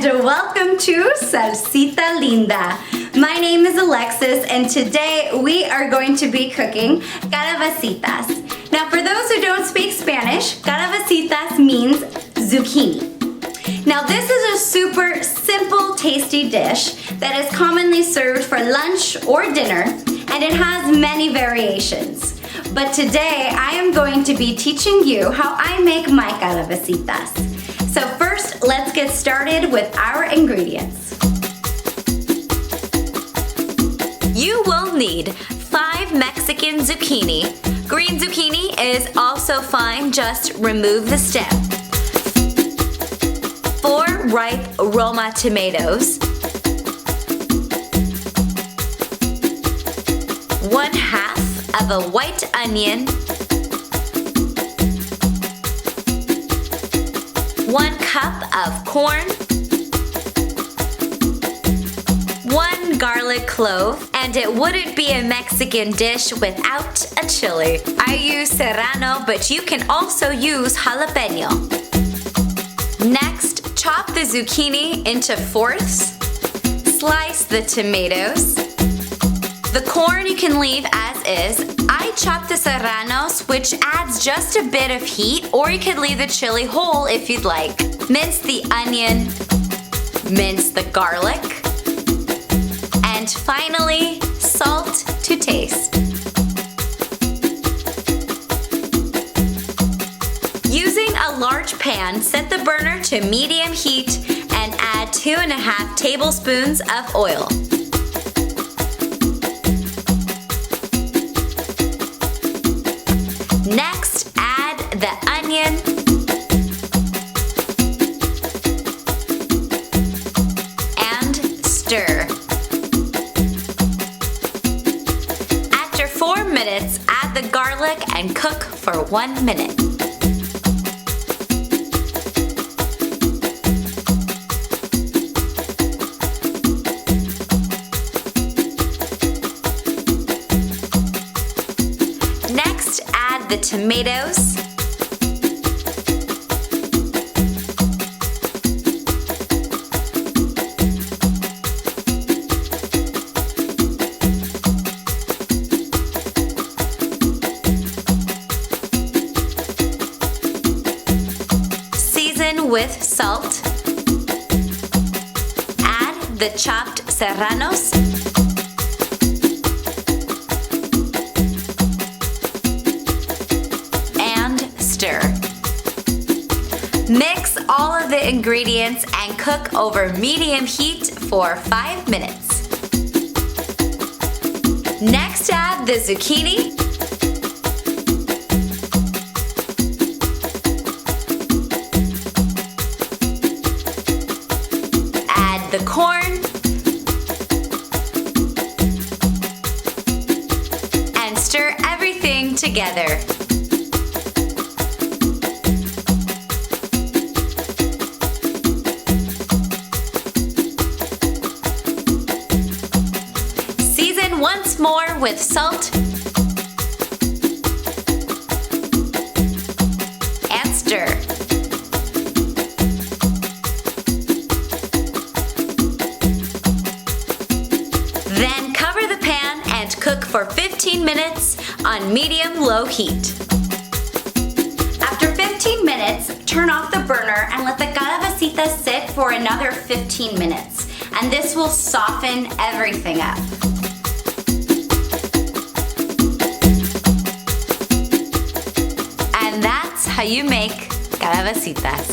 and welcome to Salsita Linda. My name is Alexis and today we are going to be cooking calabacitas. Now for those who don't speak Spanish, calabacitas means zucchini. Now this is a super simple, tasty dish that is commonly served for lunch or dinner, and it has many variations. But today I am going to be teaching you how I make my calabacitas. So first, let's get started with our ingredients. You will need 5 Mexican zucchini. Green zucchini is also fine, just remove the stem. 4 ripe roma tomatoes. 1/2 of a white onion. 1 cup of corn. 1 garlic clove, and it wouldn't be a Mexican dish without a chili. I use serrano, but you can also use jalapeño. Next, chop the zucchini into fourths. Slice the tomatoes. The corn you can leave as is. I chop the serranos, which adds just a bit of heat, or you could leave the chili whole if you'd like. Mince the onion. Mince the garlic. And finally, salt to taste. Using a large pan, set the burner to medium heat and add 2.5 tablespoons of oil. Next, add the onion, and stir. After 4 minutes, add the garlic and cook for 1 minute. Next, add the tomatoes. Season with salt. Add the chopped serranos. Stir. Mix all of the ingredients and cook over medium heat for 5 minutes. Next, add the zucchini. Add the corn. And stir everything together. Once more with salt and stir. Then cover the pan and cook for 15 minutes on medium-low heat. After 15 minutes, turn off the burner and let the calabacitas sit for another 15 minutes. And this will soften everything up. And that's how you make calabacitas.